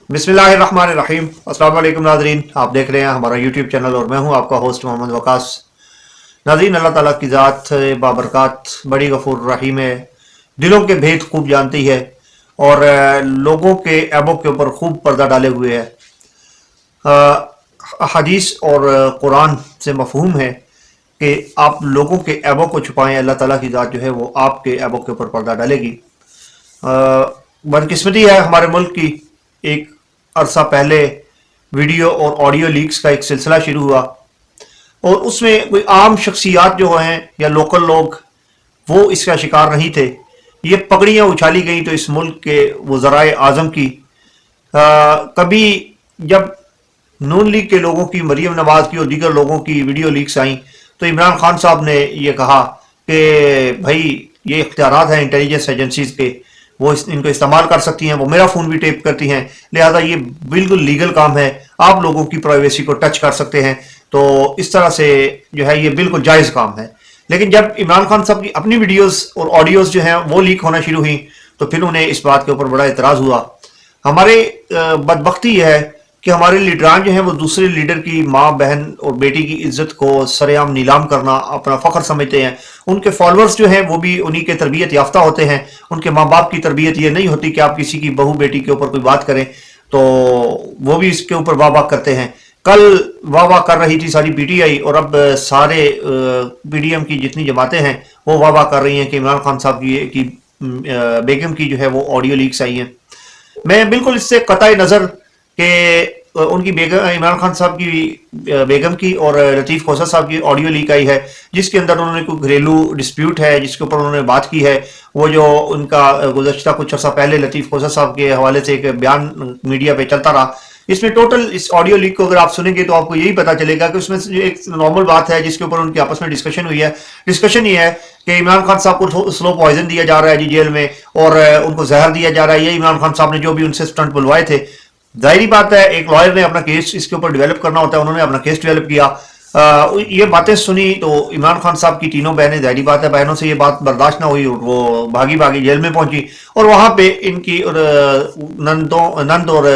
बिस्मिल्लाहिर्रहमानिर्रहीम। अस्सलाम वालेकुम नाजरीन, आप देख रहे हैं हमारा यूट्यूब चैनल और मैं हूं आपका होस्ट मोहम्मद वकास। नाजरीन, अल्लाह ताला की ज़ात बाबरकात बड़ी गफूर रहीम है, दिलों के भेद खूब जानती है और लोगों के ऐबों के ऊपर खूब पर्दा डाले हुए है। हदीस और कुरान से मफहूम है कि आप लोगों के ऐबों को छुपाएं, अल्लाह ताला की ज़ात जो है वो आपके ऐबों के ऊपर पर्दा डालेगी। बदकिस्मती है हमारे मुल्क की, एक अरसा पहले वीडियो और ऑडियो लीक्स का एक सिलसिला शुरू हुआ और उसमें कोई आम शख्सियात जो हैं या लोकल लोग वो इसका शिकार नहीं थे। ये पगड़ियाँ उछाली गई तो इस मुल्क के वज़राए आज़म की। कभी जब नून लीग के लोगों की, मरीम नवाज की और दीगर लोगों की वीडियो लीक्स आई तो इमरान खान साहब ने ये कहा कि भाई ये इख्तियारात हैं इंटेलिजेंस एजेंसीज के, वो इनको इस्तेमाल कर सकती हैं, वो मेरा फ़ोन भी टेप करती हैं, लिहाजा ये बिल्कुल लीगल काम है, आप लोगों की प्राइवेसी को टच कर सकते हैं। तो इस तरह से जो है ये बिल्कुल जायज़ काम है। लेकिन जब इमरान खान साहब की अपनी वीडियोस और ऑडियोज़ जो हैं वो लीक होना शुरू हुई तो फिर उन्हें इस बात के ऊपर बड़ा एतराज़ हुआ। हमारे बदबख्ती है कि हमारे लीडरान जो हैं वो दूसरे लीडर की माँ, बहन और बेटी की इज्जत को सरेआम नीलाम करना अपना फ़ख्र समझते हैं। उनके फॉलोअर्स जो हैं वो भी उन्हीं के तरबियत याफ्ता होते हैं। उनके माँ बाप की तरबियत ये नहीं होती कि आप किसी की बहू बेटी के ऊपर कोई बात करें तो वो भी इसके ऊपर वाह वाह करते हैं। कल वाह वाह कर रही थी सारी पीटीआई और अब सारे पीडीएम की जितनी जमातें हैं वो वाह वाह कर रही हैं कि इमरान खान साहब की बेगम की जो है वो ऑडियो लीक्स आई हैं। मैं बिल्कुल इससे कतई नज़र के उनकी बेगम, इमरान खान साहब की बेगम की और लतीफ़ खोसा साहब की ऑडियो लीक आई है जिसके अंदर उन्होंने कोई घरेलू डिस्प्यूट है जिसके ऊपर उन्होंने बात की है। वो जो उनका गुज़श्ता कुछ अर्सा पहले लतीफ़ खोसा साहब के हवाले से एक बयान मीडिया पे चलता रहा, इसमें टोटल इस ऑडियो लीक को अगर आप सुनेंगे तो आपको यही पता चलेगा कि उसमें एक नॉर्मल बात है जिसके ऊपर उनकी आपस में डिस्कशन हुई है। डिस्कशन ये है कि इमरान खान साहब को स्लो पॉइजन दिया जा रहा है जी जेल में और उनको जहर दिया जा रहा है। ये इमरान खान साहब ने जो भी उनसे स्टंट बुलवाए थे, जाहिर बात है एक लॉयर ने अपना केस इसके ऊपर डेवलप करना होता है, उन्होंने अपना केस डेवलप किया। ये बातें सुनी तो इमरान खान साहब की तीनों बहनें, जाहिर बात है बहनों से ये बात बर्दाश्त ना हुई और वो भागी भागी जेल में पहुंची और वहां पे इनकी नंद और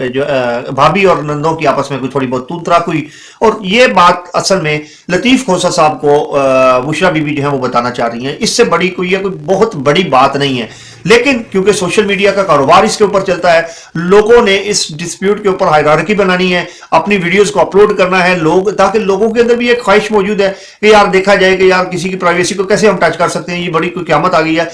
जो भाभी और नंदों की आपस में कोई थोड़ी बहुत तू तराक हुई और ये बात असल में लतीफ़ खोसा साहब को बुशरा बीबी जो है वो बताना चाह रही हैं। इससे बड़ी कोई बहुत बड़ी बात नहीं है, लेकिन क्योंकि सोशल मीडिया का कारोबार इसके ऊपर चलता है, लोगों ने इस डिस्प्यूट के ऊपर हायरार्की बनानी है, अपनी वीडियोस को अपलोड करना है लोग, ताकि लोगों के अंदर भी एक ख्वाहिश मौजूद है कि यार देखा जाए कि यार किसी की प्राइवेसी को कैसे हम टच कर सकते हैं, ये बड़ी कोई क़यामत आ गई है।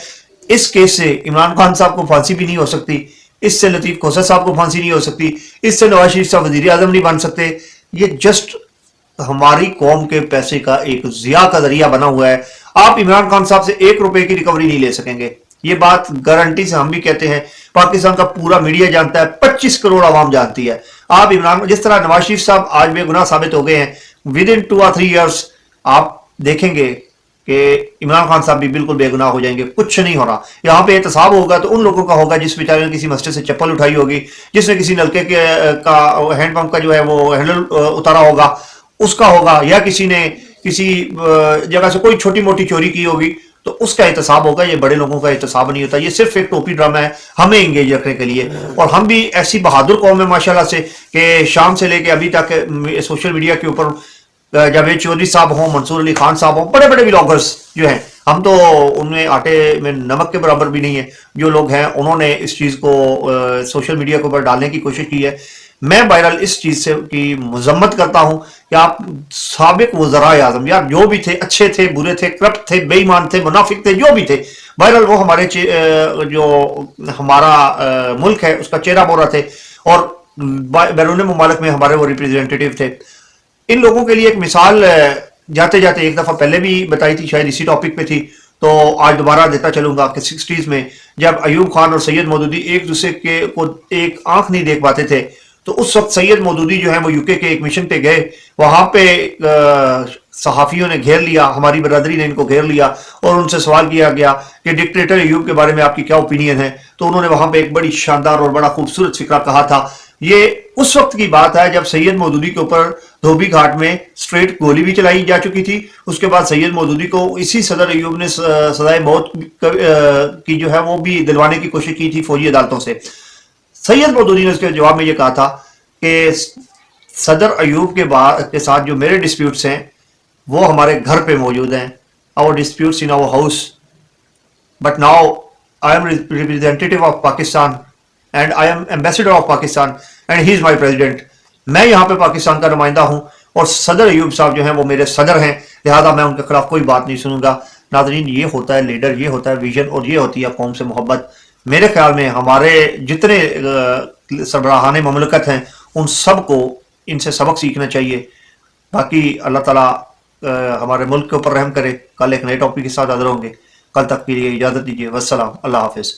इस केस से इमरान खान साहब को फांसी भी नहीं हो सकती, इससे लतीफ़ खोसा साहब को फांसी नहीं हो सकती, इससे नवाज शरीफ साहब वज़ीर आज़म नहीं बन सकते। ये जस्ट हमारी कौम के पैसे का एक ज़िया का जरिया बना हुआ है। आप इमरान खान साहब से 1 रुपए की रिकवरी नहीं ले सकेंगे, ये बात गारंटी से हम भी कहते हैं, पाकिस्तान का पूरा मीडिया जानता है, 25 करोड़ आवाम जानती है। आप इमरान, जिस तरह नवाज शरीफ साहब आज बेगुनाह साबित हो गए हैं, विद इन 2 or 3 years आप देखेंगे कि इमरान खान साहब भी बिल्कुल बेगुनाह हो जाएंगे। कुछ नहीं हो रहा, यहाँ पे एहतसाब होगा तो उन लोगों का होगा जिस बेचारे ने किसी मस्जिद से चप्पल उठाई होगी, जिसने किसी नलके का हैंडपंप का जो है वो हैंडल उतारा होगा उसका होगा, या किसी ने किसी जगह से कोई छोटी मोटी चोरी की होगी तो उसका एहतसाब होगा। ये बड़े लोगों का एहतसाब नहीं होता, ये सिर्फ एक टोपी ड्रामा है हमें एंगेज रखने के लिए। और हम भी ऐसी बहादुर कौम है माशाल्लाह से कि शाम से लेके अभी तक सोशल मीडिया के ऊपर जावेद चौधरी साहब हों, मंसूर अली खान साहब हों, बड़े बड़े ब्लॉगर्स जो हैं, हम तो उनमें आटे में नमक के बराबर भी नहीं है। जो लोग हैं उन्होंने इस चीज़ को सोशल मीडिया के ऊपर डालने की कोशिश की है। मैं बहरहाल इस चीज़ से की मजम्मत करता हूँ कि आप साबिक वज़राए आज़म यार जो भी थे, अच्छे थे, बुरे थे, करप्ट थे, बेईमान थे, मुनाफिक थे, जो भी थे, बहरहाल वो हमारे जो हमारा मुल्क है उसका चेहरा मोहरा थे और बैरून मुमालिक में हमारे वो रिप्रेजेंटेटिव थे। इन लोगों के लिए एक मिसाल जाते जाते एक दफ़ा पहले भी बताई थी, शायद इसी टॉपिक पे थी, तो आज दोबारा देता चलूंगा कि 60s में जब अयूब खान और सैयद मौदूदी एक दूसरे के को एक आंख नहीं देख पाते थे तो उस वक्त सैयद मौदूदी जो है वो यूके के एक मिशन पे गए, वहां पे सहाफ़ियों ने घेर लिया, हमारी बरादरी ने इनको घेर लिया और उनसे सवाल किया गया कि डिक्टेटर अयूब के बारे में आपकी क्या ओपिनियन है। तो उन्होंने वहां पे एक बड़ी शानदार और बड़ा खूबसूरत फिक्रा कहा था। ये उस वक्त की बात है जब सैयद मौदूदी के ऊपर धोबी घाट में स्ट्रेट गोली भी चलाई जा चुकी थी। उसके बाद सैयद मौदूदी को इसी सदर अयूब ने सजाए मौत की जो है वो भी दिलवाने की कोशिश की थी फौजी अदालतों से। سید مودودی نے اس کے جواب میں یہ کہا تھا کہ صدر ایوب کے ساتھ جو میرے ڈسپیوٹس ہیں وہ ہمارے گھر پہ موجود ہیں. our disputes in our house, but now I am representative of Pakistan and I am ambassador of Pakistan and he is my president. میں یہاں پہ پاکستان کا نمائندہ ہوں اور صدر ایوب صاحب جو ہیں وہ میرے صدر ہیں, لہذا میں ان کے خلاف کوئی بات نہیں سنوں گا. ناظرین, یہ ہوتا ہے لیڈر, یہ ہوتا ہے ویژن, اور یہ ہوتی ہے قوم سے محبت. میرے خیال میں ہمارے جتنے سربراہان مملکت ہیں ان سب کو ان سے سبق سیکھنا چاہیے. باقی اللہ تعالیٰ ہمارے ملک کے اوپر رحم کرے. کل ایک نئے ٹاپک کے ساتھ حاضر ہوں گے. کل تک کے لیے اجازت دیجیے. والسلام. اللہ حافظ.